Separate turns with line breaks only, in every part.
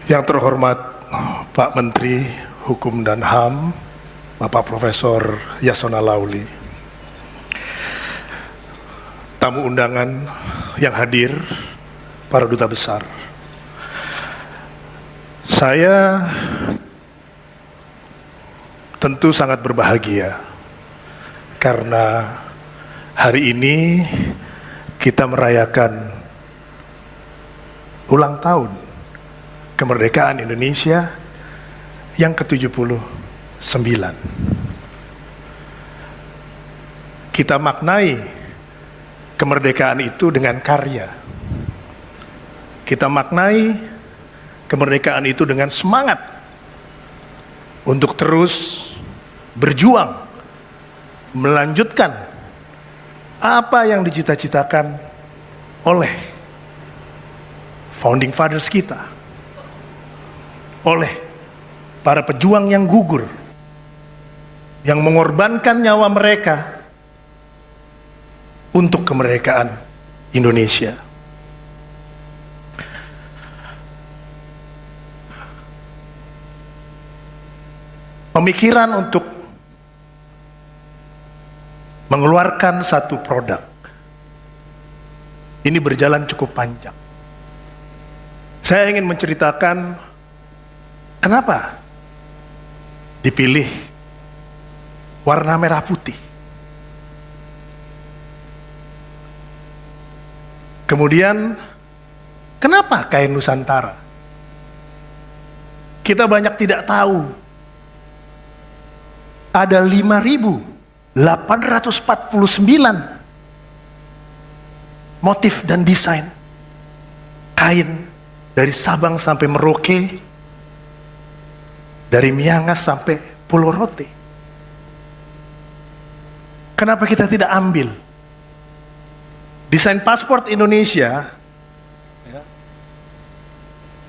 Yang terhormat Pak Menteri Hukum dan HAM, Bapak Profesor Yasona Lauli, tamu undangan yang hadir, para duta besar. Saya tentu sangat berbahagia karena hari ini kita merayakan ulang tahun kemerdekaan Indonesia yang ke-79. Kita maknai kemerdekaan itu dengan karya. Kita maknai kemerdekaan itu dengan semangat untuk terus berjuang, melanjutkan apa yang dicita-citakan oleh founding fathers kita, oleh para pejuang yang gugur, yang mengorbankan nyawa mereka untuk kemerdekaan Indonesia. Pemikiran untuk mengeluarkan satu produk ini berjalan cukup panjang. Saya ingin menceritakan kenapa dipilih warna merah putih. Kemudian, kenapa kain Nusantara? Kita banyak tidak tahu. Ada 5.849 motif dan desain kain dari Sabang sampai Merauke, dari Miangas sampai Pulau Rote. Kenapa kita tidak ambil desain paspor Indonesia?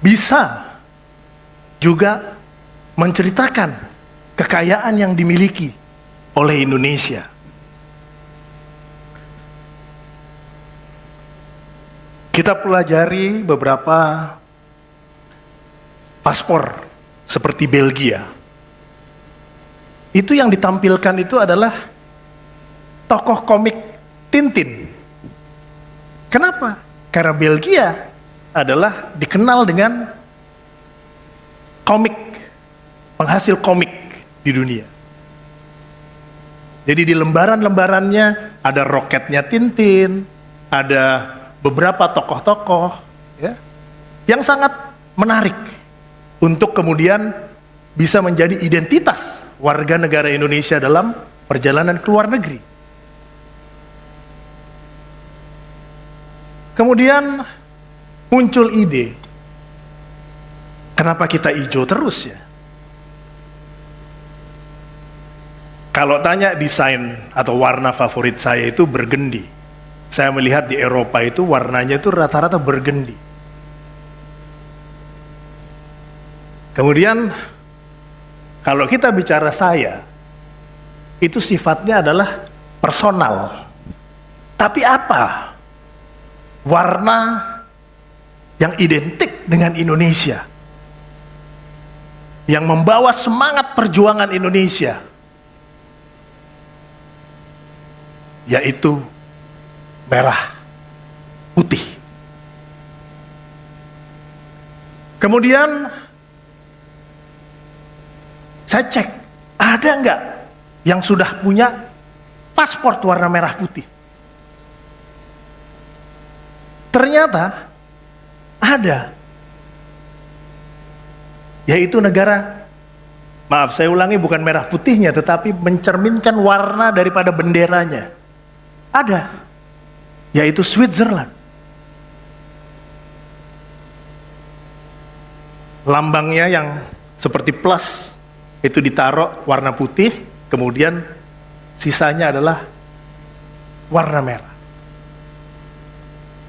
Bisa juga menceritakan kekayaan yang dimiliki oleh Indonesia. Kita pelajari beberapa paspor seperti Belgia. Itu yang ditampilkan itu adalah tokoh komik Tintin. Kenapa? Karena Belgia adalah dikenal dengan komik, penghasil komik di dunia. Jadi di lembaran-lembarannya ada roketnya Tintin, ada beberapa tokoh-tokoh ya, yang sangat menarik untuk kemudian bisa menjadi identitas warga negara Indonesia dalam perjalanan ke luar negeri. Kemudian muncul ide, kenapa kita hijau terus ya? Kalau tanya desain atau warna favorit saya itu burgundy. Saya melihat di Eropa itu warnanya itu rata-rata burgundy. Kemudian kalau kita bicara saya, itu sifatnya adalah personal. Tapi apa warna yang identik dengan Indonesia, yang membawa semangat perjuangan Indonesia, yaitu merah putih. Kemudian saya cek, ada nggak yang sudah punya paspor warna merah putih? Ternyata ada, yaitu negara, maaf saya ulangi, bukan merah putihnya tetapi mencerminkan warna daripada benderanya. Ada, yaitu Switzerland. Lambangnya yang seperti plus itu ditaruh warna putih, kemudian sisanya adalah warna merah.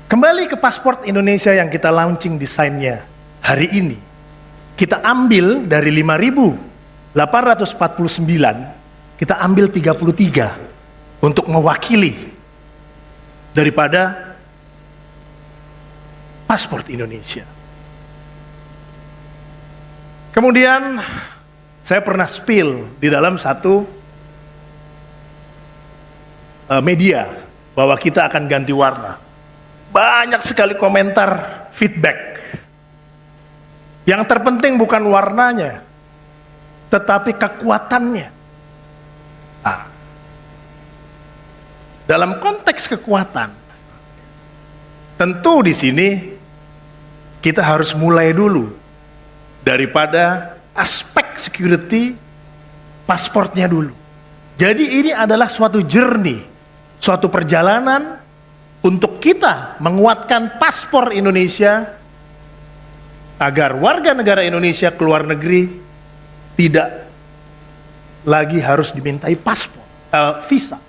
Kembali ke paspor Indonesia yang kita launching desainnya hari ini. Kita ambil dari 5.849, kita ambil 33 untuk mewakili daripada paspor Indonesia. Kemudian saya pernah spill di dalam satu media bahwa kita akan ganti warna. Banyak sekali komentar, feedback. Yang terpenting bukan warnanya, tetapi kekuatannya. Nah, dalam konteks kekuatan, tentu di sini kita harus mulai dulu daripada aspek security pasportnya dulu. Jadi ini adalah suatu journey, suatu perjalanan untuk kita menguatkan paspor Indonesia agar warga negara Indonesia keluar negeri tidak lagi harus dimintai paspor, visa.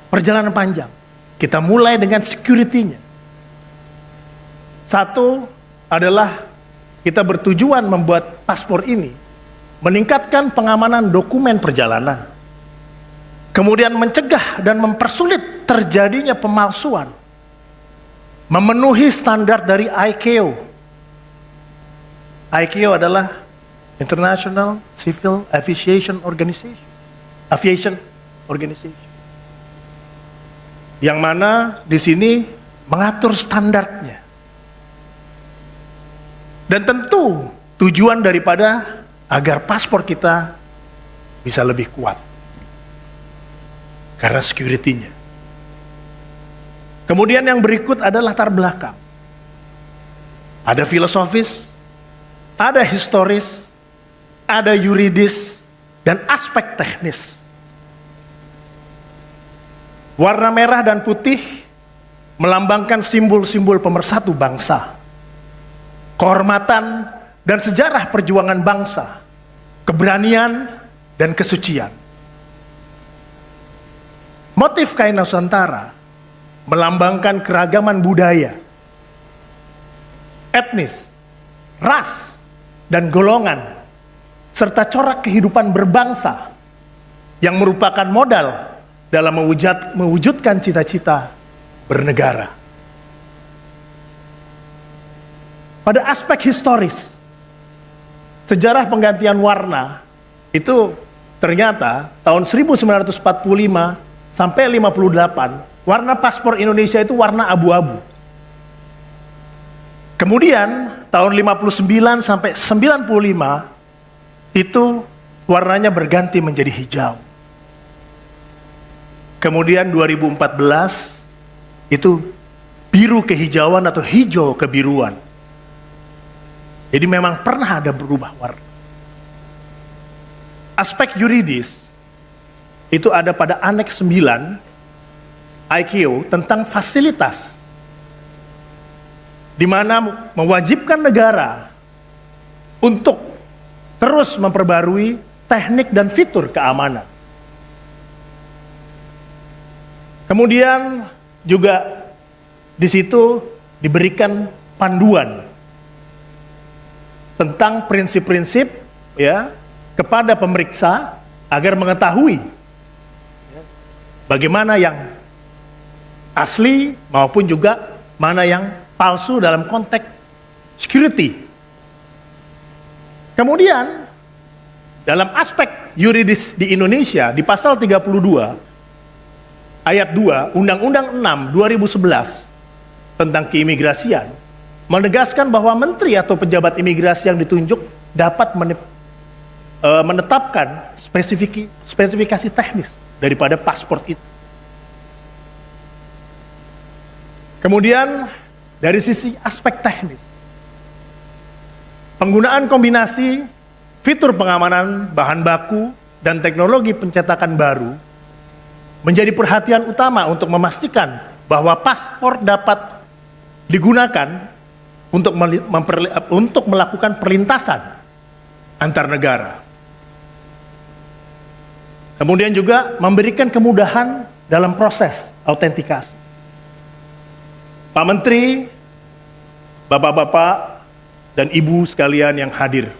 Perjalanan panjang. Kita mulai dengan security-nya. Satu adalah kita bertujuan membuat paspor ini meningkatkan pengamanan dokumen perjalanan. Kemudian mencegah dan mempersulit terjadinya pemalsuan. Memenuhi standar dari ICAO. ICAO adalah International Civil Aviation Organization. Yang mana di sini mengatur standarnya. Dan tentu tujuan daripada agar paspor kita bisa lebih kuat. Karena security-nya. Kemudian yang berikut adalah latar belakang. Ada filosofis, ada historis, ada yuridis, dan aspek teknis. Warna merah dan putih melambangkan simbol-simbol pemersatu bangsa. Kehormatan dan sejarah perjuangan bangsa, keberanian dan kesucian. Motif kain Nusantara melambangkan keragaman budaya, etnis, ras, dan golongan, serta corak kehidupan berbangsa yang merupakan modal dalam mewujudkan cita-cita bernegara. Pada aspek historis, sejarah penggantian warna itu ternyata tahun 1945 sampai 58, warna paspor Indonesia itu warna abu-abu. Kemudian tahun 59 sampai 95 itu warnanya berganti menjadi hijau. Kemudian 2014 itu biru kehijauan atau hijau kebiruan. Jadi memang pernah ada berubah warna. Aspek yuridis itu ada pada aneks 9 ICAO tentang fasilitas, di mana mewajibkan negara untuk terus memperbarui teknik dan fitur keamanan. Kemudian juga di situ diberikan panduan tentang prinsip-prinsip ya kepada pemeriksa agar mengetahui bagaimana yang asli maupun juga mana yang palsu dalam konteks security. Kemudian dalam aspek yuridis di Indonesia di pasal 32 ayat 2 Undang-Undang 6 2011 tentang keimigrasian menegaskan bahwa menteri atau pejabat imigrasi yang ditunjuk dapat menetapkan spesifikasi teknis daripada paspor itu. Kemudian dari sisi aspek teknis, penggunaan kombinasi fitur pengamanan bahan baku dan teknologi pencetakan baru menjadi perhatian utama untuk memastikan bahwa paspor dapat digunakan untuk melakukan perlintasan antar negara. Kemudian juga memberikan kemudahan dalam proses autentikasi. Pak Menteri, Bapak-bapak, dan Ibu sekalian yang hadir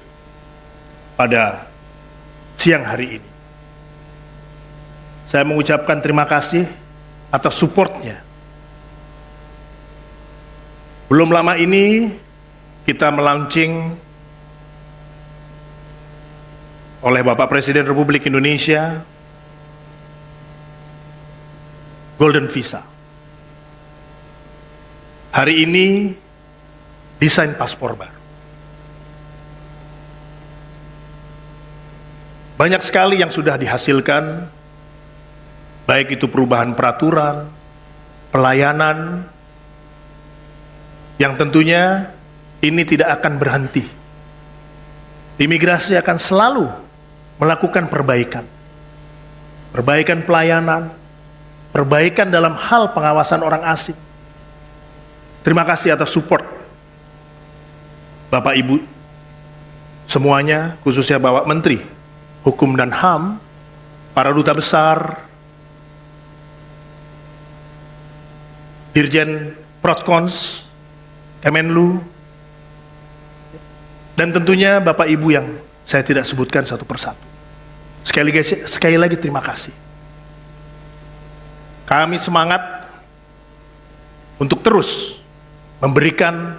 pada siang hari ini. Saya mengucapkan terima kasih atas supportnya. Belum lama ini kita melaunching oleh Bapak Presiden Republik Indonesia, Golden Visa. Hari ini desain paspor baru. Banyak sekali yang sudah dihasilkan, baik itu perubahan peraturan, pelayanan, yang tentunya ini tidak akan berhenti. Imigrasi akan selalu melakukan perbaikan. Perbaikan pelayanan, perbaikan dalam hal pengawasan orang asing. Terima kasih atas support Bapak Ibu semuanya, khususnya Bapak Menteri Hukum dan HAM, para duta besar, Dirjen Protkons, Kemenlu, dan tentunya Bapak Ibu yang saya tidak sebutkan satu persatu. Sekali lagi terima kasih. Kami semangat untuk terus memberikan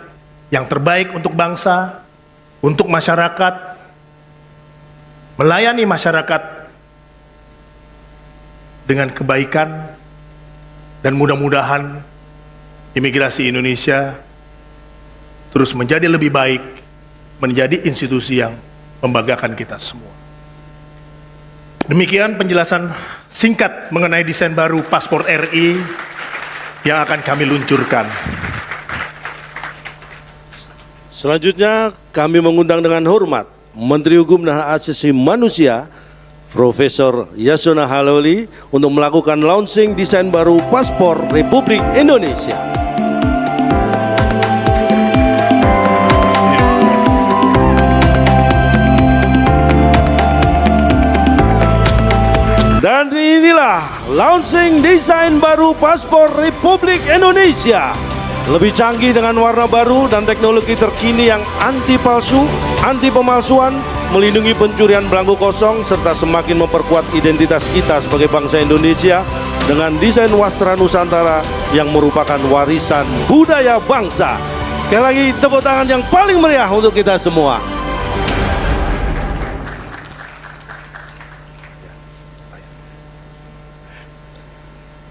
yang terbaik untuk bangsa, untuk masyarakat, melayani masyarakat dengan kebaikan, dan mudah-mudahan imigrasi Indonesia terus menjadi lebih baik, menjadi institusi yang membanggakan kita semua. Demikian penjelasan singkat mengenai desain baru paspor RI yang akan kami luncurkan.
Selanjutnya kami mengundang dengan hormat Menteri Hukum dan Hak Asasi Manusia Profesor Yasona Halauli untuk melakukan launching desain baru paspor Republik Indonesia. Dan inilah launching desain baru paspor Republik Indonesia. Lebih canggih dengan warna baru dan teknologi terkini yang anti palsu, anti pemalsuan, melindungi pencurian belangko kosong, serta semakin memperkuat identitas kita sebagai bangsa Indonesia dengan desain wastra Nusantara yang merupakan warisan budaya bangsa. Sekali lagi tepuk tangan yang paling meriah untuk kita semua.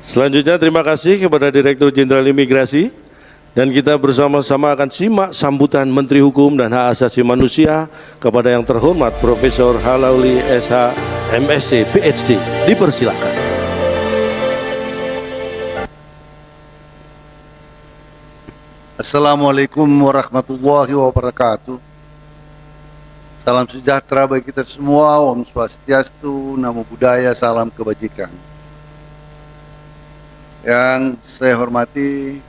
Selanjutnya terima kasih kepada Direktur Jenderal Imigrasi, dan kita bersama-sama akan simak sambutan Menteri Hukum dan Hak Asasi Manusia kepada yang terhormat Profesor Halauli SH MSc PhD. Dipersilakan.
Assalamualaikum warahmatullahi wabarakatuh. Salam sejahtera bagi kita semua. Om Swastiastu, Namo Buddhaya, salam kebajikan. Yang saya hormati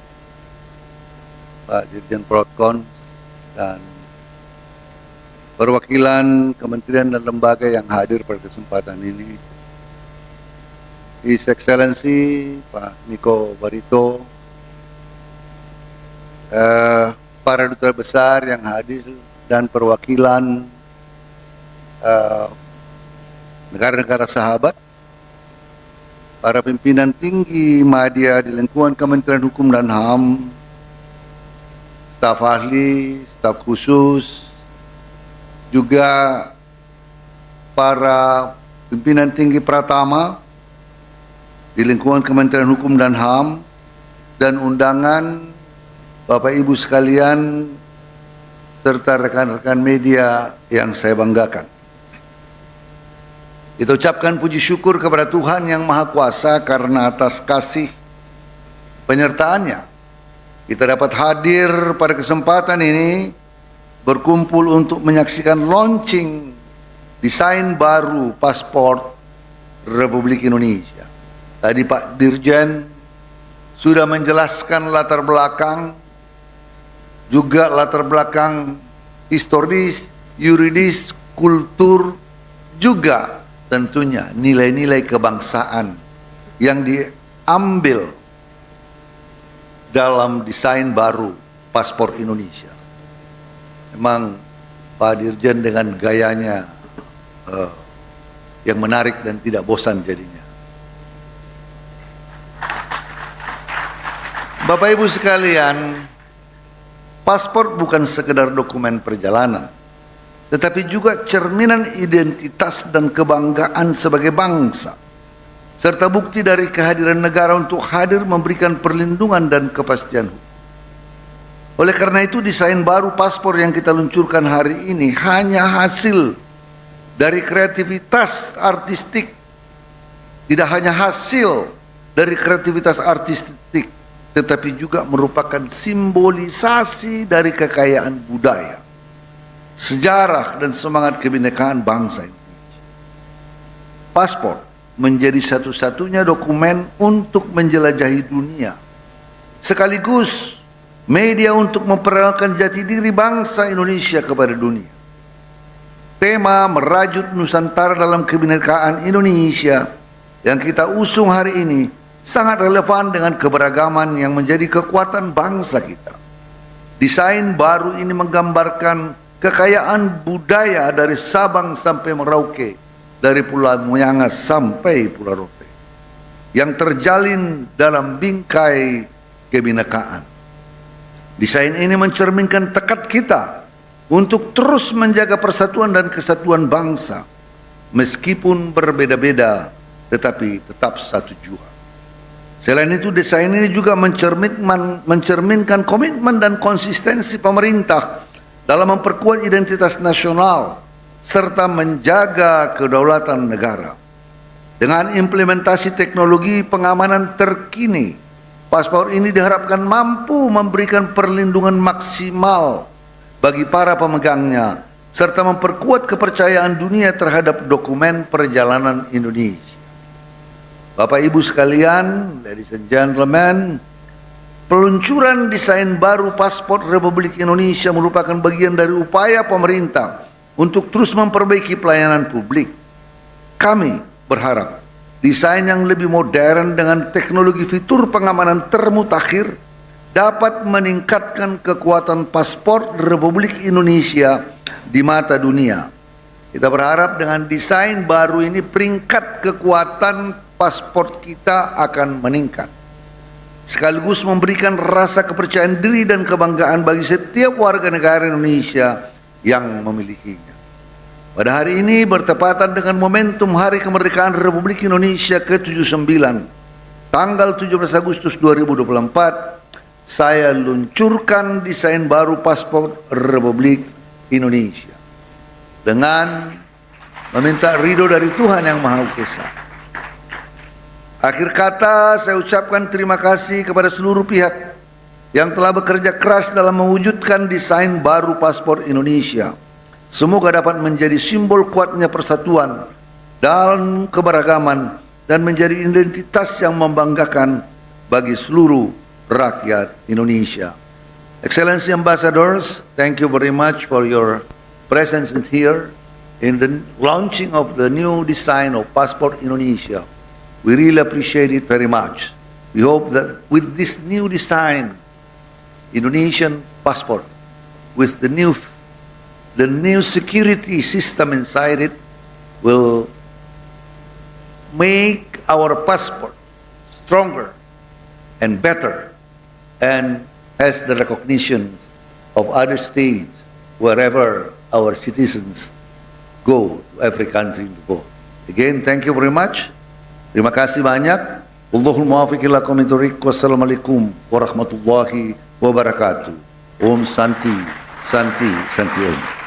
Pak Dirjen Protkon dan perwakilan kementerian dan lembaga yang hadir pada kesempatan ini, His Excellency Pak Niko Barito, para duta besar yang hadir dan perwakilan negara-negara sahabat, para pimpinan tinggi media di lingkungan Kementerian Hukum dan HAM, staf ahli, staf khusus, juga para pimpinan tinggi Pratama di lingkungan Kementerian Hukum dan HAM, dan undangan Bapak Ibu sekalian serta rekan-rekan media yang saya banggakan. Kita ucapkan puji syukur kepada Tuhan Yang Maha Kuasa karena atas kasih penyertaannya kita dapat hadir pada kesempatan ini, berkumpul untuk menyaksikan launching desain baru paspor Republik Indonesia. Tadi Pak Dirjen sudah menjelaskan latar belakang, juga latar belakang historis, yuridis, kultur, juga tentunya nilai-nilai kebangsaan yang diambil dalam desain baru paspor Indonesia. Memang Pak Dirjen dengan gayanya yang menarik dan tidak bosan jadinya. Bapak Ibu sekalian, paspor bukan sekedar dokumen perjalanan, tetapi juga cerminan identitas dan kebanggaan sebagai bangsa, serta bukti dari kehadiran negara untuk hadir memberikan perlindungan dan kepastian hukum. Oleh karena itu, desain baru paspor yang kita luncurkan hari ini hanya hasil dari kreativitas artistik, tidak hanya hasil dari kreativitas artistik, tetapi juga merupakan simbolisasi dari kekayaan budaya, sejarah, dan semangat kebinekaan bangsa Indonesia. Paspor menjadi satu-satunya dokumen untuk menjelajahi dunia, sekaligus media untuk memperkenalkan jati diri bangsa Indonesia kepada dunia. Tema merajut Nusantara dalam kebinekaan Indonesia yang kita usung hari ini sangat relevan dengan keberagaman yang menjadi kekuatan bangsa kita. Desain baru ini menggambarkan kekayaan budaya dari Sabang sampai Merauke, dari Pulau Moyangas sampai Pulau Rote, yang terjalin dalam bingkai kebinekaan. Desain ini mencerminkan tekad kita untuk terus menjaga persatuan dan kesatuan bangsa, meskipun berbeda-beda tetapi tetap satu jua. Selain itu, desain ini juga mencerminkan komitmen dan konsistensi pemerintah dalam memperkuat identitas nasional serta menjaga kedaulatan negara. Dengan implementasi teknologi pengamanan terkini, paspor ini diharapkan mampu memberikan perlindungan maksimal bagi para pemegangnya serta memperkuat kepercayaan dunia terhadap dokumen perjalanan Indonesia. Bapak Ibu sekalian, ladies and gentlemen, peluncuran desain baru paspor Republik Indonesia merupakan bagian dari upaya pemerintah untuk terus memperbaiki pelayanan publik. Kami berharap desain yang lebih modern dengan teknologi fitur pengamanan termutakhir dapat meningkatkan kekuatan paspor Republik Indonesia di mata dunia. Kita berharap dengan desain baru ini peringkat kekuatan paspor kita akan meningkat, sekaligus memberikan rasa kepercayaan diri dan kebanggaan bagi setiap warga negara Indonesia yang memilikinya. Pada hari ini bertepatan dengan momentum Hari Kemerdekaan Republik Indonesia ke-79, tanggal 17 Agustus 2024, saya luncurkan desain baru paspor Republik Indonesia dengan meminta ridho dari Tuhan Yang Maha Esa. Akhir kata, saya ucapkan terima kasih kepada seluruh pihak yang telah bekerja keras dalam mewujudkan desain baru paspor Indonesia. Semoga dapat menjadi simbol kuatnya persatuan dalam keberagaman dan menjadi identitas yang membanggakan bagi seluruh rakyat Indonesia. Excellency Ambassadors, thank you very much for your presence here in the launching of the new design of Passport Indonesia. We really appreciate it very much. We hope that with this new design, Indonesian passport, with the new security system inside it, will make our passport stronger and better and has the recognition of other states wherever our citizens go to every country in the world. Again, thank you very much. Terima kasih banyak. Wallahul muwaffiq ila aqwamit thoriq. Wassalamualaikum warahmatullahi wabarakatuh. Om Santi, Santi, Santi Om.